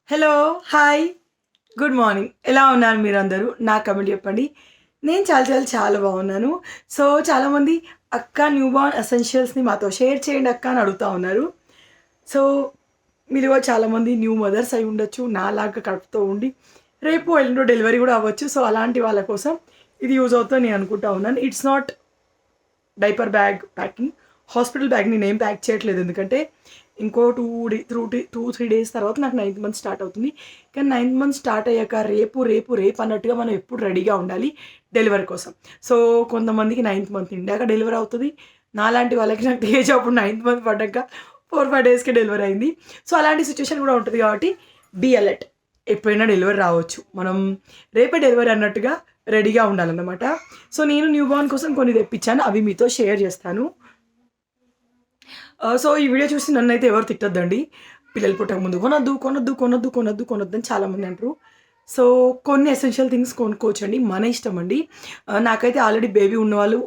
Hello! Hi! Good morning. ఎలా ఉన్నారు మీరందరూ? నాకు కమెంట్ చెప్పండి. నేను చాలా బాగున్నాను. సో, చాలామంది "అక్క న్యూబార్న్ ఎసెన్షియల్స్‌ని మాతో షేర్ చేయండి అక్క" అని అడుగుతా ఉన్నారు. సో, మీలో చాలామంది న్యూ మదర్స్ అయి ఉండొచ్చు. నాలాగా కడుపుతో ఉండి రేపో, ఎల్లుండో డెలివరీ కూడా అవ్వచ్చు. సో, అలాంటి వాళ్ళ కోసం ఇది యూజ్ అవుతుందని నేను అనుకుంటా ఉన్నాను. It's not diaper bag packing. Hospital bag నేనేం ప్యాక్ చేయట్లేదు. ఎందుకంటే ఇంకో 2-3 డేస్ తర్వాత నాకు 9థ్ మంత్ స్టార్ట్ అవుతుంది. కానీ 9థ్ మంత్ స్టార్ట్ అయ్యాక రేపు అన్నట్టుగా మనం ఎప్పుడు రెడీగా ఉండాలి డెలివరీ కోసం. సో, కొంతమందికి 9థ్ మంత్ నిండాక డెలివరీ అవుతది. నాలాంటి వాళ్ళకి నాకు ఏజ్ అప్పుడు 9థ్ మంత్ పడ్డాక 4-5 డేస్‌కే డెలివరీ అయింది. సో, అలాంటి సిట్యుయేషన్ కూడా ఉంటది కాబట్టి బీ అలర్ట్. ఎప్పుడైనా డెలివరీ రావచ్చు. మనం రేపే డెలివరీ అన్నట్టుగా రెడీగా ఉండాలన్నమాట. సో, నేను న్యూబార్న్ కోసం కొన్ని తెప్పించాను. అవి మీతో షేర్ చేస్తాను. సో, ఈ వీడియో చూసి నన్నైతే ఎవరు తిట్టొద్దండి. పిల్లలు పుట్టక ముందు కొనొద్దని చాలామంది అంటారు. సో, కొన్ని ఎసెన్షియల్ థింగ్స్ కొనుక్కోవచ్చండి. మన ఇష్టమండి. నాకైతే ఆల్రెడీ బేబీ ఉన్నవాళ్ళు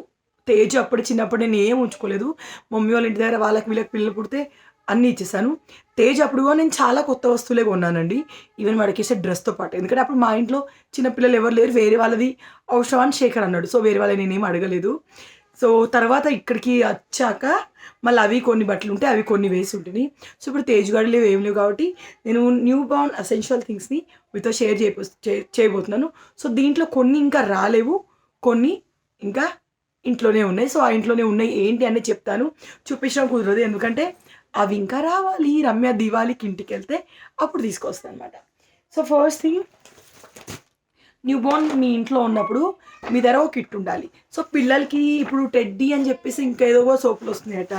తేజు అప్పుడు చిన్నప్పుడు నేను ఏం ఉంచుకోలేదు. మమ్మీ వాళ్ళ ఇంటి దగ్గర వాళ్ళకి వీళ్ళకి పిల్లలు పుడితే అన్నీ ఇచ్చేసాను. తేజు అప్పుడు నేను చాలా కొత్త వస్తువులే కొన్నానండి. ఈవెన్ వాడికేసే డ్రెస్‌తో పాటు. ఎందుకంటే అప్పుడు మా ఇంట్లో చిన్న పిల్లలు ఎవరు లేరు. వేరే వాళ్ళది అవసరమా అని శేఖర్ అన్నాడు. సో, వేరే వాళ్ళని నేనేమి అడగలేదు. సో, తర్వాత ఇక్కడికి వచ్చాక మళ్ళీ అవి కొన్ని బట్టలుంటే అవి కొన్ని వేసి ఉంటిని. సో, ఇప్పుడు తేజుగాడు లేవు ఏం లేవు కాబట్టి నేను న్యూ బార్న్ ఎసెన్షియల్ థింగ్స్‌ని మీతో షేర్ చేయబోతున్నాను. సో, దీంట్లో కొన్ని ఇంకా రాలేవు. కొన్ని ఇంకా ఇంట్లోనే ఉన్నాయి. సో, ఆ ఇంట్లోనే ఉన్నాయి ఏంటి అనేది చెప్తాను. చూపించడం కుదరదు. ఎందుకంటే అవి ఇంకా రావాలి. రమ్య దివాళీకి ఇంటికెళ్తే అప్పుడు తీసుకొస్తానన్నమాట. సో, ఫస్ట్ థింగ్ న్యూబార్న్ మీ ఇంట్లో ఉన్నప్పుడు మీ దగ్గర ఒక కిట్ ఉండాలి. సో, పిల్లలకి ఇప్పుడు టెడ్డీ అని చెప్పేసి ఇంకేదో సోపులు వస్తున్నాయట.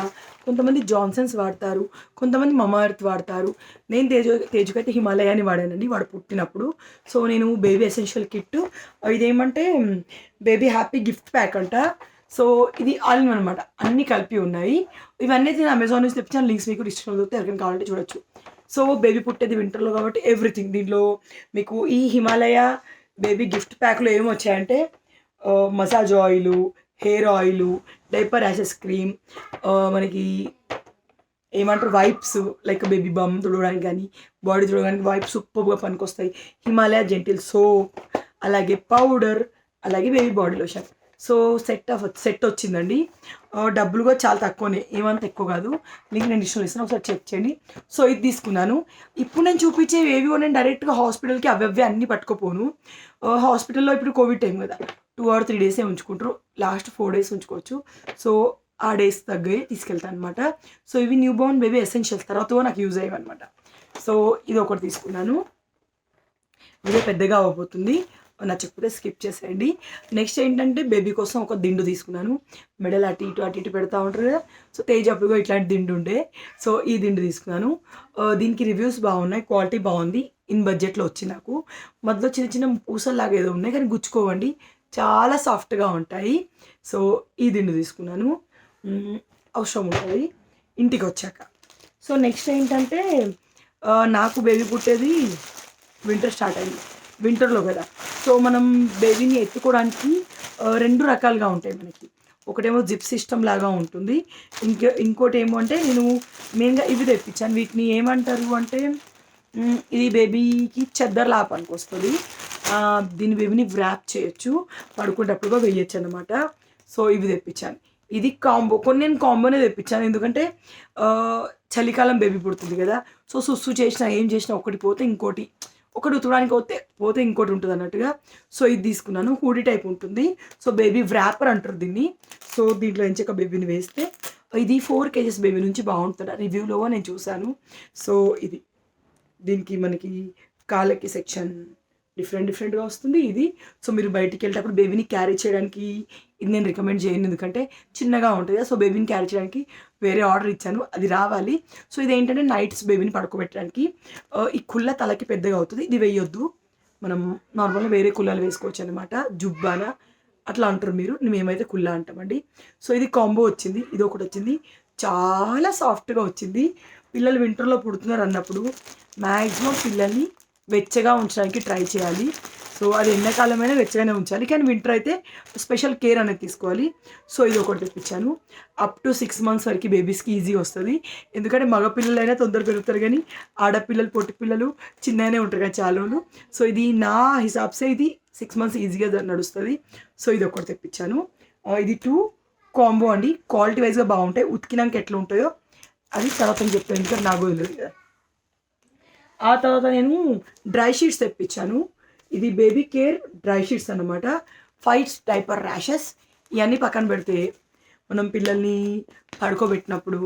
కొంతమంది జాన్సన్స్ వాడతారు. కొంతమంది మమా ఎర్త్ వాడతారు. నేను తేజుకైతే హిమాలయాని వాడానండి వాడు పుట్టినప్పుడు. సో, నేను బేబీ ఎసెన్షియల్ కిట్ ఇదేమంటే బేబీ హ్యాపీ గిఫ్ట్ ప్యాక్ అంట. సో, ఇది ఆల్ ఇన్ వన్ అనమాట. అన్నీ కలిపి ఉన్నాయి. ఇవన్నీ నేను అమెజాన్ నుంచి తెప్పించాను. లింక్స్ మీకు డిస్క్రిప్షన్‌లో దొరుకుతాయి. ఎవరికైనా కావాలంటే చూడొచ్చు. సో, బేబీ పుట్టేది వింటర్‌లో కాబట్టి ఎవ్రీథింగ్ దీంట్లో మీకు ఈ హిమాలయ బేబీ గిఫ్ట్ ప్యాక్‌లో ఏమొచ్చాయంటే massage oil, hair oil, diaper rashes cream, మనకి ఏమంటారు వైప్స్ లైక్ బేబీ బమ్ తుడవడానికి గానీ, బాడీ తుడవడానికి వైప్స్ సూపర్‌గా పనికొస్తాయి. హిమాలయ జెంటిల్ సోప్, అలాగే పౌడర్, అలాగే baby body lotion. So, set వచ్చిందండి. డబ్బులు కూడా చాలా తక్కువనే. ఏమంత ఎక్కువ కాదు. లింక్ నేను డిస్క్రిప్షన్‌లో ఇస్తాను. ఒకసారి చెక్ చేయండి. సో, ఇది తీసుకున్నాను. ఇప్పుడు నేను చూపించేవి ఏవి కూడా నేను డైరెక్ట్‌గా హాస్పిటల్‌కి అవే అన్నీ పట్టుకోపోను. హాస్పిటల్‌లో ఇప్పుడు కోవిడ్ టైం కదా! 2 ఆర్ 3 డేసే ఉంచుకుంటారు. లాస్ట్ 4 డేస్ ఉంచుకోవచ్చు. సో, ఆ డేస్ తగ్గవి తీసుకెళ్తాననమాట. సో, ఇవి న్యూబార్న్ బేబీ ఎసెన్షియల్స్ తర్వాత కూడా నాకు యూజ్ అయ్యేవన్నమాట. సో, ఇదొకటి తీసుకున్నాను. వీడియో పెద్దగా అవ్వబోతుంది. నచ్చకపోతే స్కిప్ చేసేయండి. నెక్స్ట్ ఏంటంటే బేబీ కోసం ఒక దిండు తీసుకున్నాను. మెడలు అటు ఇటు పెడతా ఉంటారు కదా! సో, తేజ్ అప్పుడు కూడా ఇట్లాంటి దిండు ఉండే. సో, ఈ దిండు తీసుకున్నాను. దీనికి రివ్యూస్ బాగున్నాయి. క్వాలిటీ బాగుంది. ఇన్ బడ్జెట్‌లో వచ్చింది నాకు. మధ్యలో చిన్న చిన్న పూసల్లాగా ఏదో ఉన్నాయి కానీ గుచ్చుకోవండి. చాలా సాఫ్ట్‌గా ఉంటాయి. సో, ఈ దిండు తీసుకున్నాను. అవసరం ఉంటది ఇంటికొచ్చాక. సో, నెక్స్ట్ ఏంటంటే నాకు బేబీ పుట్టేది వింటర్ స్టార్ట్ అయింది. వింటర్‌లో కదా! సో, మనం బేబీని ఎత్తుకోవడానికి 2 రకాలుగా ఉంటాయి మనకి. ఒకటేమో జిప్ సిస్టమ్ లాగా ఉంటుంది. ఇంకోటేమో అంటే నేను మెయిన్‌గా ఇవి తెప్పించాను. వీటిని ఏమంటారు అంటే ఇది బేబీకి చెద్దర్‌లా పనికొస్తది. దీని బేబీని వ్రాప్ చేయొచ్చు. పడుకునేటప్పుడు కూడా వేయొచ్చనమాట. సో, ఇవి తెప్పించాను. ఇది కాంబో. కొన్ని నేను కాంబోనే తెప్పించాను. ఎందుకంటే చలికాలం బేబీ పుడుతుంది కదా! సో, సుస్సు చేసినా, ఏం చేసినా ఒకటి పోతే ఇంకోటి ఒకటి ఉతకడానికి పోతే ఇంకోటి ఉంటదన్నట్టుగా. సో, ఇది తీసుకున్నాను. హూడీ టైప్ ఉంటుంది. సో, బేబీ వ్రాపర్ అంటారు దీన్ని. సో, దీంట్లో ఎంచక్కా బేబీని వేస్తే ఇది 4 కేజెస్ బేబీ నుంచి బాగుంటదట. రివ్యూలో నేను చూసాను. సో, ఇది. దీనికి మనకి కాళ్ళకి సెక్షన్ డిఫరెంట్‌గా వస్తుంది ఇది. సో, మీరు బయటికెళ్ళేటప్పుడు బేబీని క్యారీ చేయడానికి ఇది నేను రికమెండ్ చేయను. ఎందుకంటే చిన్నగా ఉంటది కదా! సో, బేబీని క్యారీ చేయడానికి వేరే ఆర్డర్ ఇచ్చాను. అది రావాలి. సో, ఇదేంటంటే నైట్స్ బేబీని పడుకోబెట్టడానికి ఈ కుల్ల తలకి పెద్దగా అవుతది. ఇది వేయొద్దు. మనం నార్మల్‌గా వేరే కుల్లాలు వేసుకోవచ్చనమాట. జుబ్బానా అట్లా అంటారు మీరు. మేమైతే కుల్లా అంటామండి. సో, ఇది కాంబో వచ్చింది. ఇదొకటొచ్చింది. చాలా సాఫ్ట్‌గా వచ్చింది. పిల్లలు వింటర్‌లో పుడుతున్నారన్నప్పుడు మాక్సిమం పిల్లల్ని వెచ్చగా ఉంచడానికి ట్రై చేయాలి. సో అది ఎండాకాలమైనా వెచ్చగానే ఉంచాలి, కానీ వింటర్ అయితే స్పెషల్ కేర్ అనేది తీసుకోవాలి. సో ఇది ఒకటి తెప్పించాను. అప్ టు 6 months వరకు బేబీస్కి ఈజీ వస్తుంది, ఎందుకంటే మగపిల్లలైనా తొందరగా పెరుగుతారు, కానీ ఆడపిల్లలు పొట్టి పిల్లలు చిన్నగానే ఉంటారు కదా చాలా రోజులు. సో ఇది నా హిసాబ్సే ఇది 6 months ఈజీగా నడుస్తుంది. సో ఇది ఒకటి తెప్పించాను. ఇది 2 కాంబో అండి, క్వాలిటీ వైజ్గా బాగుంటాయి. ఉతికినాక ఎట్లా ఉంటాయో అది తర్వాత నేను చెప్తాను, ఎందుకంటే నాకు తెలియదు కదా. ఆ తర్వాత నేను డ్రై షీట్స్ తెప్పించాను. ఇది బేబీ కేర్ డ్రై షీట్స్ అనమాట. 5 డైపర్ ర్యాషెస్ ఇవన్నీ పక్కన పెడితే మనం పిల్లల్ని పడుకోబెట్టినప్పుడు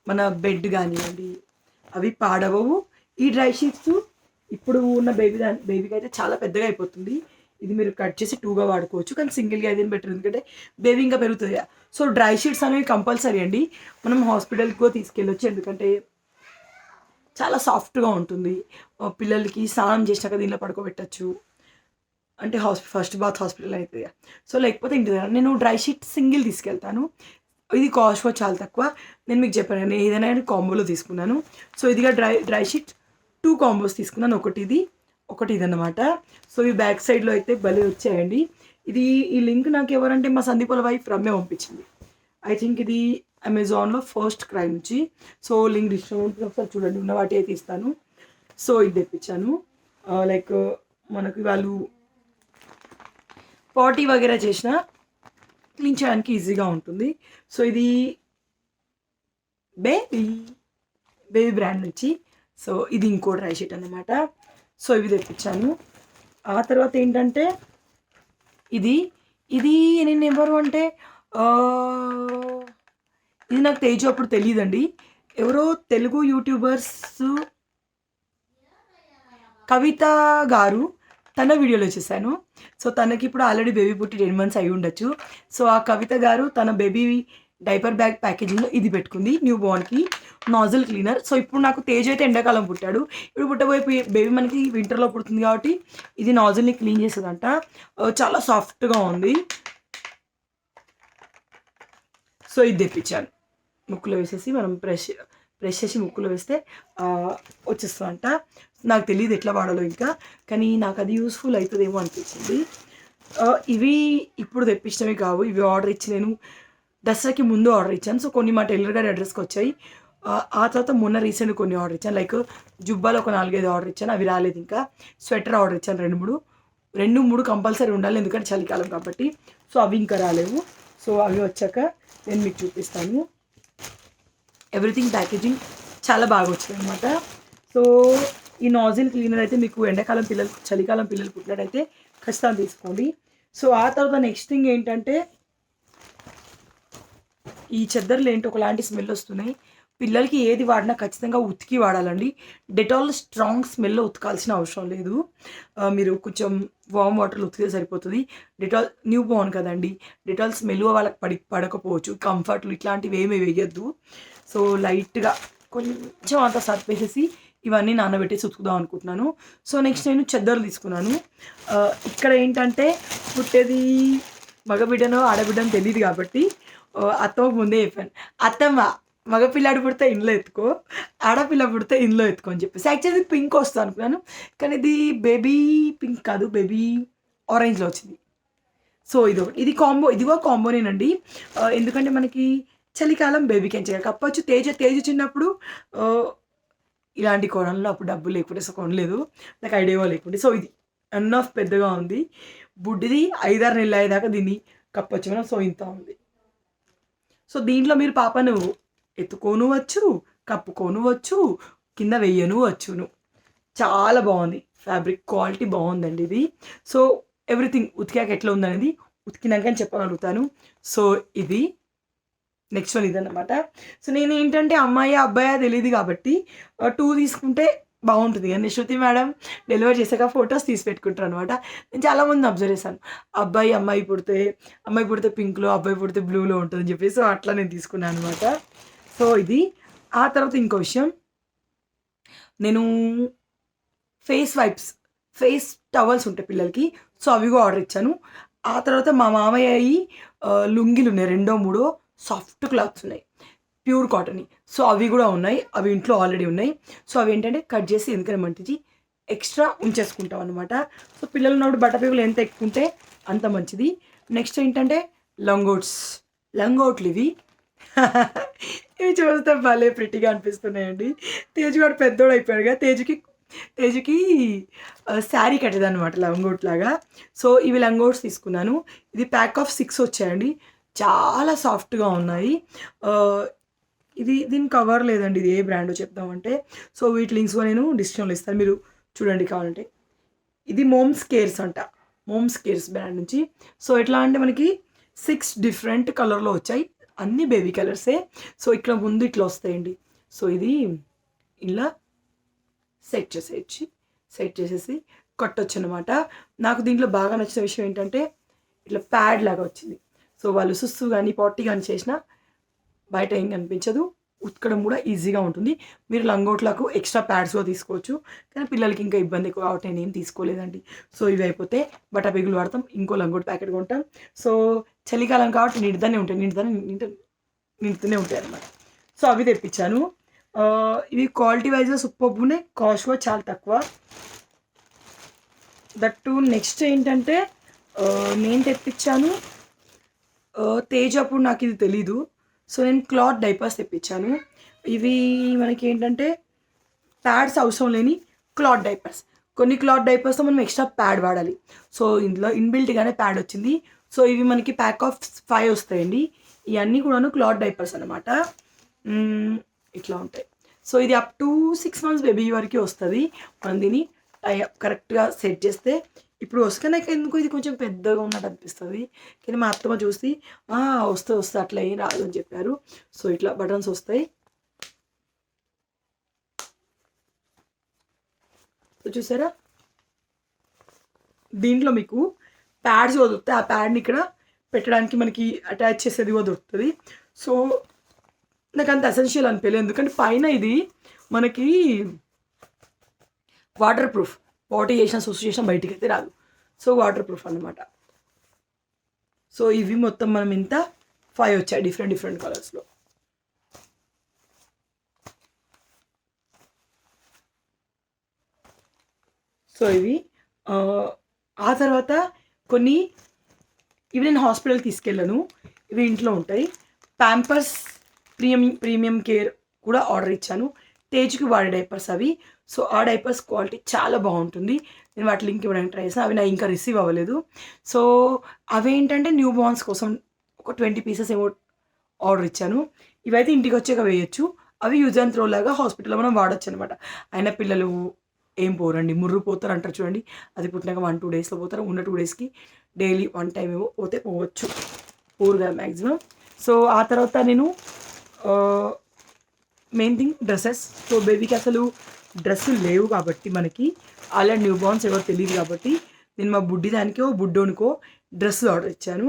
మన బెడ్ కానివ్వండి అవి పాడవవు. ఈ డ్రై షీట్స్ ఇప్పుడు ఉన్న బేబీకి అయితే చాలా పెద్దగా అయిపోతుంది. ఇది మీరు కట్ చేసి 2గా వాడుకోవచ్చు, కానీ సింగిల్గా అయితే బెటర్, ఎందుకంటే బేబీ ఇంకా పెరుగుతుంది. సో డ్రై షీట్స్ అనేవి కంపల్సరీ అండి, మనం హాస్పిటల్కి కూడా తీసుకెళ్ళొచ్చు, ఎందుకంటే చాలా సాఫ్ట్గా ఉంటుంది. పిల్లలకి స్నానం చేసినాక దీనిలో పడుకోబెట్టచ్చు, అంటే ఫస్ట్ బాత్ హాస్పిటల్ అవుతుంది. సో లేకపోతే ఇంటి దగ్గర నేను డ్రై షీట్ సింగిల్ తీసుకెళ్తాను. ఇది కాస్ట్ కూడా చాలా తక్కువ. నేను మీకు చెప్పాను, నేను ఏదైనా కాంబోలో తీసుకున్నాను. సో ఇదిగా డ్రై షీట్ 2 కాంబోస్ తీసుకున్నాను, ఒకటి ఇదన్నమాట. సో ఈ బ్యాక్ సైడ్లో అయితే భలే వచ్చాయండి. ఈ లింక్ నాకు ఎవరంటే మా సందీప్ వాళ్ళ వైఫ్ రమ్య పంపించింది. ఐ థింక్ ఇది అమెజాన్లో ఫస్ట్ క్రై నుంచి. సో లింక్ డిస్క్రిప్షన్లో ఒకసారి చూడండి, ఉన్న వాటి అయితే ఇస్తాను. సో ఇది తెప్పించాను. లైక్ మనకి వాళ్ళు పాటీ వగేరా చేసిన క్లీన్ చేయడానికి ఈజీగా ఉంటుంది. సో ఇది బేబీ బ్రాండ్ నుంచి. సో ఇది ఇంకో డ్రై షీట్ అన్నమాట. సో ఇవి తెప్పించాను. ఆ తర్వాత ఏంటంటే ఇది నేను ఎవరు అంటే ఇది నాకు తేజు అప్పుడు తెలియదండి, ఎవరో తెలుగు యూట్యూబర్స్ కవిత గారు తన వీడియోలో చూశాను. సో తనకి ఇప్పుడు ఆల్రెడీ బేబీ పుట్టి 10 months అయి ఉండొచ్చు. సో ఆ కవిత గారు తన బేబీ డైపర్ బ్యాగ్ ప్యాకేజింగ్లో ఇది పెట్టుకుంది, న్యూ బోర్న్కి నాజిల్ క్లీనర్. సో ఇప్పుడు నాకు తేజ్ అయితే ఎండాకాలం పుట్టాడు, ఇప్పుడు పుట్టబోయే బేబీ మనకి వింటర్లో పుడుతుంది కాబట్టి ఇది నాజిల్ని క్లీన్ చేస్తుందంట. చాలా సాఫ్ట్గా ఉంది. సో ఇది తెప్పించాను, ముక్కులో వేసేసి మనం ప్రెష్ చేసి ముక్కులో వేస్తే వచ్చేస్తుందంట. నాకు తెలియదు ఎట్లా వాడాలో ఇంకా, కానీ నాకు అది యూస్ఫుల్ అవుతుందేమో అనిపించింది. ఇవి ఇప్పుడు తెప్పించినవి కావు, ఇవి ఆర్డర్ ఇచ్చి నేను దసరాకి ముందు ఆర్డర్ ఇచ్చాను. సో కొన్ని మా టైలర్ గారి అడ్రస్కి వచ్చాయి. ఆ తర్వాత మొన్న రీసెంట్ కొన్ని ఆర్డర్ ఇచ్చాను, లైక్ జుబ్బాలో ఒక 4-5 ఆర్డర్ ఇచ్చాను, అవి రాలేదు. ఇంకా స్వెటర్ ఆర్డర్ ఇచ్చాను 2-3 కంపల్సరీ ఉండాలి, ఎందుకంటే చలికాలం కాబట్టి. సో అవి ఇంకా రాలేవు. సో అవి వచ్చాక నేను మీకు చూపిస్తాను. ఎవ్రీథింగ్ ప్యాకేజింగ్ చాలా బాగా వచ్చింది అనమాట. సో ఈ నాజిల్ క్లీనర్ అయితే మీకు ఎండాకాలం పిల్లలు చలికాలం పిల్లలు పుట్టినట్టయితే ఖచ్చితంగా తీసుకోండి. సో ఆ తర్వాత నెక్స్ట్ థింగ్ ఏంటంటే ఈ చెద్దర్లు ఏంటి ఒకలాంటి స్మెల్ వస్తున్నాయి. పిల్లలకి ఏది వాడినా ఖచ్చితంగా ఉతికి వాడాలండి. డెటాల్ స్ట్రాంగ్ స్మెల్లో ఉతకాల్సిన అవసరం లేదు, మీరు కొంచెం వామ్ వాటర్లో ఉతికితే సరిపోతుంది. డెటాల్ న్యూ బోర్న్ కదండి, డెటాల్ స్మెల్ వాళ్ళకి పడకపోవచ్చు. కంఫర్ట్లు ఇట్లాంటివి ఏమీ వేయద్దు. సో లైట్గా కొంచెం అంత సర్పేసేసి ఇవన్నీ నానబెట్టేసి ఉతుకుదాం అనుకుంటున్నాను. సో నెక్స్ట్ నేను చెద్దర్లు తీసుకున్నాను. ఇక్కడ ఏంటంటే పుట్టేది మగబిడ్డనో ఆడబిడ్డనో తెలియదు కాబట్టి అత్తమ్మకు ముందే చెప్పాను, అత్తమ్మ మగపిల్లాడు పుడితే ఇంట్లో ఎత్తుకో, ఆడపిల్ల పుడితే ఇంట్లో ఎత్తుకో అని చెప్పేసి. యాక్చువల్లీ పింక్ వస్తుంది అనుకున్నాను, కానీ ఇది బేబీ పింక్ కాదు, బేబీ ఆరెంజ్లో వచ్చింది. సో ఇది కాంబో, ఇదిగో కాంబోనేనండి. ఎందుకంటే మనకి చలికాలం బేబీకి ఏం చేయాలి కప్పచ్చు. తేజ చిన్నప్పుడు ఇలాంటి కొనల్లో అప్పుడు డబ్బులు లేకుంటే సో కొనలేదు, నాకు ఐడియా లేకుంటే. సో ఇది ఎన్నఫ్ పెద్దగా ఉంది, బుడ్డిది 5-6 నెలలు అయ్యేదాకా దీన్ని కప్పచ్చు మనం. సో ఇంత ఉంది. సో దీంట్లో మీరు పాపను ఎత్తుకోనువచ్చు, కప్పుకోనువచ్చు, కింద వెయ్యనువచ్చును. చాలా బాగుంది, ఫ్యాబ్రిక్ క్వాలిటీ బాగుందండి ఇది. సో ఎవ్రీథింగ్ ఉతికాక ఎట్లా ఉందనేది ఉతికినాక అని చెప్పగలుగుతాను. సో ఇది నెక్స్ట్ వన్ ఇదన్నమాట. సో నేను ఏంటంటే అమ్మాయి అబ్బాయి తెలియదు కాబట్టి 2 తీసుకుంటే బాగుంటుంది. కానీ శృతి మేడం డెలివరీ చేశాక ఫొటోస్ తీసి పెట్టుకుంటారు అనమాట. నేను చాలామంది అబ్జర్వ్ చేశాను, అమ్మాయి పుడితే పింక్లో, అబ్బాయి పుడితే బ్లూలో ఉంటుందని చెప్పి. సో అట్లా నేను తీసుకున్నాను అనమాట. సో ఇది. ఆ తర్వాత ఇంకో విషయం, నేను ఫేస్ టవల్స్ ఉంటాయి పిల్లలకి, సో అవి కూడా ఆర్డర్ ఇచ్చాను. ఆ తర్వాత మా మామయ్య లుంగిలు ఉన్నాయి, 2-3 సాఫ్ట్ క్లాత్స్ ఉన్నాయి, ప్యూర్ కాటన్. సో అవి కూడా ఉన్నాయి, అవి ఇంట్లో ఆల్రెడీ ఉన్నాయి. సో అవి ఏంటంటే కట్ చేసి ఎందుకని మంటించి ఎక్స్ట్రా ఉంచేసుకుంటాం అనమాట. సో పిల్లలు ఉన్నప్పుడు బట్టపీగులు ఎంత ఎక్కువ ఉంటే అంత మంచిది. నెక్స్ట్ ఏంటంటే లంగోట్స్, లంగోట్లు ఇవి. ఇవి చూస్తే భలే ప్రిటీగా అనిపిస్తున్నాయండి. తేజు గాడు పెద్దోడు అయిపోయాడుగా, తేజుకి శారీ కట్టేదనమాట లంగోట్ లాగా. సో ఇవి లంగోట్స్ తీసుకున్నాను. ఇది ప్యాక్ ఆఫ్ 6 వచ్చాయండి. చాలా సాఫ్ట్గా ఉన్నాయి. దీని కవర్ లేదండి, ఇది ఏ బ్రాండో చెప్దామంటే. సో వీటి లింక్స్ నేను డిస్క్రిప్షన్లో ఇస్తాను, మీరు చూడండి కావాలంటే. ఇది మోమ్స్ కేర్స్ అంట, మోమ్స్ కేర్స్ బ్రాండ్ నుంచి. సో ఎట్లా అంటే మనకి 6 డిఫరెంట్ కలర్లో వచ్చాయి, అన్ని బేబీ కలర్సే. సో ఇక్కడ ముందు ఇట్లా వస్తాయండి. సో ఇది ఇలా సెట్ చేసేసి కట్టొచ్చు అనమాట. నాకు దీంట్లో బాగా నచ్చిన విషయం ఏంటంటే ఇట్లా ప్యాడ్ లాగా వచ్చింది. సో వాళ్ళు సుస్సు కానీ పాటీ కానీ చేసినా బయట ఏం కనిపించదు, ఉతకడం కూడా ఈజీగా ఉంటుంది. మీరు లంగోట్లకు ఎక్స్ట్రా ప్యాడ్స్గా తీసుకోవచ్చు, కానీ పిల్లలకి ఇంకా ఇబ్బంది ఎక్కువ కాబట్టి నేను ఏం తీసుకోలేదండి. సో ఇవి అయిపోతే బట్టపిగులు వాడతాం, ఇంకో లంగోట్ ప్యాకెట్ కొంటాం. సో చలికాలం కాబట్టి నిండుతూనే ఉంటాయి అన్నమాట. సో అవి తెప్పించాను. ఇవి క్వాలిటీ వైజ్గా సూపర్బ్ ఉన్నాయి, కాస్ట్ కూడా చాలా తక్కువ. దట్టు నెక్స్ట్ ఏంటంటే నేను తెప్పించాను తేజ్, అప్పుడు నాకు ఇది తెలీదు. సో నేను క్లాత్ డైపర్స్ తెప్పించాను. ఇవి మనకి ఏంటంటే ప్యాడ్స్ అవసరం లేని క్లాత్ డైపర్స్. కొన్ని క్లాత్ డైపర్స్తో మనం ఎక్స్ట్రా ప్యాడ్ వాడాలి. సో ఇందులో ఇన్బిల్ట్గానే ప్యాడ్ వచ్చింది. సో ఇవి మనకి ప్యాక్ ఆఫ్ 5 వస్తాయండి. ఇవన్నీ కూడాను క్లాత్ డైపర్స్ అనమాట. ఇట్లా ఉంటాయి. సో ఇది అప్ టు 6 months బేబీ వరకు వస్తుంది. మనం దీన్ని కరెక్ట్గా సెట్ చేస్తే ఇప్పుడు వస్తే నాకు ఎందుకు ఇది కొంచెం పెద్దగా ఉన్నట్టు అనిపిస్తుంది, కానీ మా అత్తమ్మ చూసి వస్తే అట్లా ఏం రాదు అని చెప్పారు. సో ఇట్లా బటన్స్ వస్తాయి. సో చూసారా, దీంట్లో మీకు ప్యాడ్స్ దొరుకుతాయి. ఆ ప్యాడ్ని ఇక్కడ పెట్టడానికి మనకి అటాచ్ చేసేది కూడా దొరుకుతుంది. సో నాకు అంత ఎసెన్షియల్ అనిపించలేదు, ఎందుకంటే పైన ఇది మనకి వాటర్ ప్రూఫ్, వాటర్ చేసిన సుసు చేసిన బయటికి అయితే రాదు. సో వాటర్ ప్రూఫ్ అనమాట. సో ఇవి మొత్తం మనం ఇంత 5 వచ్చాయి డిఫరెంట్ కలర్స్లో. సో ఇవి ఆ తర్వాత కొన్ని ఇవి నేను హాస్పిటల్కి తీసుకెళ్ళాను, ఇవి ఇంట్లో ఉంటాయి. ప్యాంపర్స్ ప్రీమియం కేర్ కూడా ఆర్డర్ ఇచ్చాను. తేజ్కి వాడే డైపర్స్ అవి. సో ఆ డైపర్స్ క్వాలిటీ చాలా బాగుంటుంది. నేను వాటి లింక్ ఇవ్వడానికి ట్రై చేసాను, అవి నా ఇంకా రిసీవ్ అవ్వలేదు. సో అవేంటంటే న్యూ బార్న్స్ కోసం ఒక 20 pieces ఏమో ఆర్డర్ ఇచ్చాను. ఇవైతే ఇంటికి వచ్చాక వేయచ్చు. అవి యూజ్ అండ్ త్రో లాగా హాస్పిటల్లో మనం వాడచ్చు అనమాట. అయినా పిల్లలు ఏం పోరండి, ముర్రు పోతారు అంటారు చూడండి, అది పుట్టినాక 1-2 daysలో పోతారు. ఉన్న 2 daysకి డైలీ 1 time ఏమో పోవచ్చు, పూర్గా మ్యాక్సిమం. సో ఆ తర్వాత నేను మెయిన్ థింగ్ డ్రెస్సెస్. సో బేబీకి అసలు డ్రెస్సులు లేవు కాబట్టి మనకి అలా న్యూ బార్న్స్ ఎవరు తెలియదు కాబట్టి నేను మా బుడ్డిదానికో బుడ్డోనికో డ్రెస్సులు ఆర్డర్ ఇచ్చాను.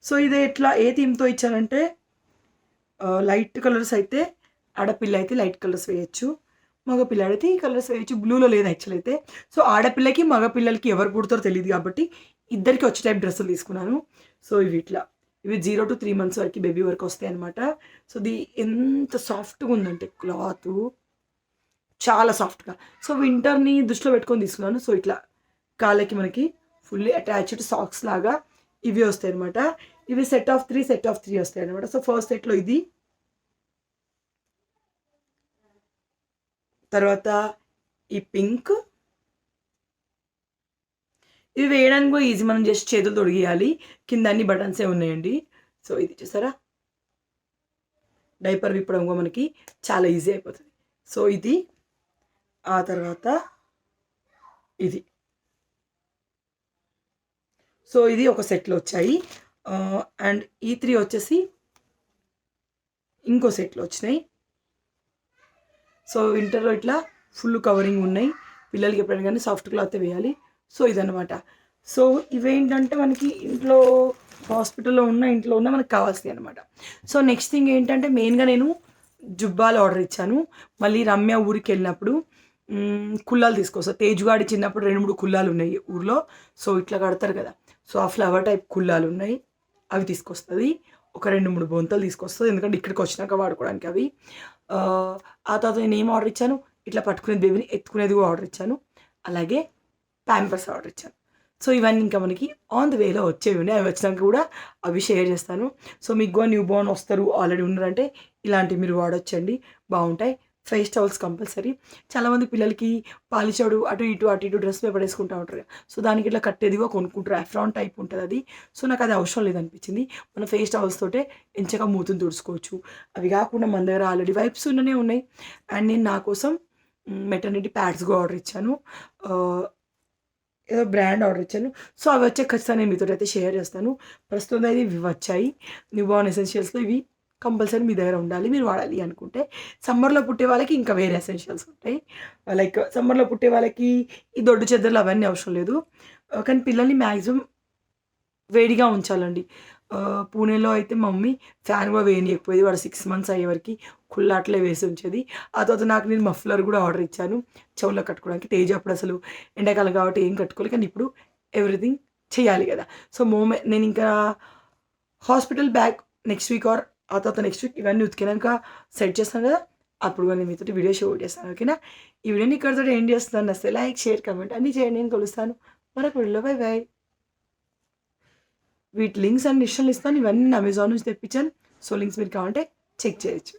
సో ఇది ఎట్లా ఏ థీమ్తో ఇచ్చానంటే లైట్ కలర్స్ అయితే ఆడపిల్ల అయితే లైట్ కలర్స్ వేయచ్చు, మగపిల్ల అయితే ఈ కలర్స్ వేయచ్చు. బ్లూలో లేదు యాక్చువల్ అయితే. సో ఆడపిల్లకి మగపిల్లలకి ఎవరు పుడతారో తెలియదు కాబట్టి ఇద్దరికి వచ్చే టైప్ డ్రెస్సులు తీసుకున్నాను. సో ఇవి 0 to 3 months వరకు బేబీ వరకు వస్తాయి అనమాట. సో ఎంత సాఫ్ట్గా ఉందంటే క్లాత్, చాలా సాఫ్ట్గా. సో వింటర్ని దృష్టిలో పెట్టుకొని తీసుకున్నాను. సో ఇట్లా కాళ్ళకి మనకి ఫుల్లీ అటాచ్డ్ సాక్స్ లాగా ఇవి వస్తాయి అనమాట. ఇవి సెట్ ఆఫ్ 3 వస్తాయి అనమాట. సో ఫస్ట్ సెట్లో ఇది, తర్వాత ఈ పింక్. ఇవి వేయడానికి కూడా ఈజీ, మనం జస్ట్ చేతులు తొడిగేయాలి, కింద అన్ని బటన్సే ఉన్నాయండి. సో ఇది చూసారా, డైపర్ విప్పడం కూడా మనకి చాలా ఈజీ అయిపోతుంది. సో ఇది, ఆ తర్వాత ఇది. సో ఇది ఒక సెట్లో వచ్చాయి. అండ్ ఈ 3 వచ్చేసి ఇంకో సెట్లో వచ్చినాయి. సో వింటర్లో ఇట్లా ఫుల్ కవరింగ్ ఉన్నాయి, పిల్లలకి ఎప్పుడైనా కానీ సాఫ్ట్ క్లాత్ వేయాలి. సో ఇదన్నమాట. సో ఇవేంటంటే మనకి ఇంట్లో హాస్పిటల్లో ఇంట్లో ఉన్న మనకు కావాల్సినవి అనమాట. సో నెక్స్ట్ థింగ్ ఏంటంటే మెయిన్గా నేను జుబ్బాలు ఆర్డర్ ఇచ్చాను. మళ్ళీ రమ్య ఊరికి వెళ్ళినప్పుడు కుల్లాలు తీసుకొస్తా. తేజుగాడి చిన్నప్పుడు 2-3 కుల్లాలు ఉన్నాయి ఊర్లో. సో ఇట్లా కడతారు కదా, సో ఆ ఫ్లవర్ టైప్ కుల్లాలు ఉన్నాయి, అవి తీసుకొస్తుంది. ఒక 2-3 బొంతలు తీసుకొస్తుంది, ఎందుకంటే ఇక్కడికి వచ్చినాక వాడుకోవడానికి అవి. ఆ తర్వాత నేను ఏం ఆర్డర్ ఇచ్చాను, ఇట్లా పట్టుకునేది బేబీని ఎత్తుకునేది కూడా ఆర్డర్ ఇచ్చాను. అలాగే ప్యాంపర్స్ ఆర్డర్ ఇచ్చాను. సో ఇవన్నీ ఇంకా మనకి ఆన్ ద వేలో వచ్చేవి ఉన్నాయి. అవి వచ్చినాక కూడా అవి షేర్ చేస్తాను. సో మీకు కూడా న్యూ బోర్న్ వస్తారు ఆల్రెడీ ఉన్నారంటే ఇలాంటివి మీరు వాడొచ్చండి, బాగుంటాయి. Face towels compulsory. చాలామంది పిల్లలకి పాలిచోడు అటు ఇటు డ్రెస్ పేపర్ వేసుకుంటూ ఉంటారు. సో దానికి ఇట్లా కట్టేదిగా కొనుక్కుంటారు. అఫ్రాన్ టైప్ ఉంటుంది అది. సో నాకు అది అవసరం లేదనిపించింది. మన ఫేస్ టవల్స్ తోటే ఎంచగా మూతుని తుడుచుకోవచ్చు. అవి కాకుండా మన దగ్గర ఆల్రెడీ వైప్స్ ఉన్ననే ఉన్నాయి. అండ్ నేను నా కోసం మెటర్నిటీ ప్యాడ్స్ కూడా ఆర్డర్ ఇచ్చాను. ఏదో బ్రాండ్ ఆర్డర్ ఇచ్చాను. సో అవి వచ్చే ఖచ్చితంగా నేను మీతో అయితే షేర్ చేస్తాను. ప్రస్తుతం అయితే ఇవి వచ్చాయి. న్యూ బోర్న్ ఎసెన్షియల్స్లో ఇవి కంపల్సరీ మీ దగ్గర ఉండాలి, మీరు వాడాలి అనుకుంటే. సమ్మర్లో పుట్టే వాళ్ళకి ఇంకా వేరే ఎసెన్షియల్స్ ఉంటాయి. లైక్ సమ్మర్లో పుట్టే వాళ్ళకి ఈ దొడ్డు చెద్దర్లు అవన్నీ అవసరం లేదు. కానీ పిల్లల్ని మ్యాక్సిమం వేడిగా ఉంచాలండి. పూణేలో అయితే మమ్మీ ఫ్యాన్ కూడా వేయనీయకపోయేది. వాడు 6 మంత్స్ అయ్యేవరకు కుల్లాట్లే వేసి ఉంచేది. ఆ తర్వాత నాకు నేను మఫ్లర్ కూడా ఆర్డర్ ఇచ్చాను చెవుల్లో కట్టుకోవడానికి. తేజ అప్పుడు అసలు ఎండాకాలం కాబట్టి ఏం కట్టుకోలేదు, కానీ ఇప్పుడు ఎవ్రీథింగ్ చేయాలి కదా. సో నేను ఇంకా hospital bag next week or ఆ తర్వాత నెక్స్ట్ వీక్ ఇవన్నీ ఉతికినాక సెట్ చేస్తాను కదా, అప్పుడు కూడా నేను మీతో వీడియో షూట్ చేస్తాను. ఓకేనా? ఈ వీడియోని ఇక్కడితో ఏం చేస్తాను అసలు లైక్ షేర్ కమెంట్ అన్నీ చేయండి. నేను కలుస్తాను మరొక వీడియోలో. By by. వీటి లింక్స్ అండ్ డిస్క్రిప్షన్లు ఇస్తాను. ఇవన్నీ నేను అమెజాన్ నుంచి తెప్పించాను. సో లింక్స్ మీరు కావాలంటే చెక్ చేయొచ్చు.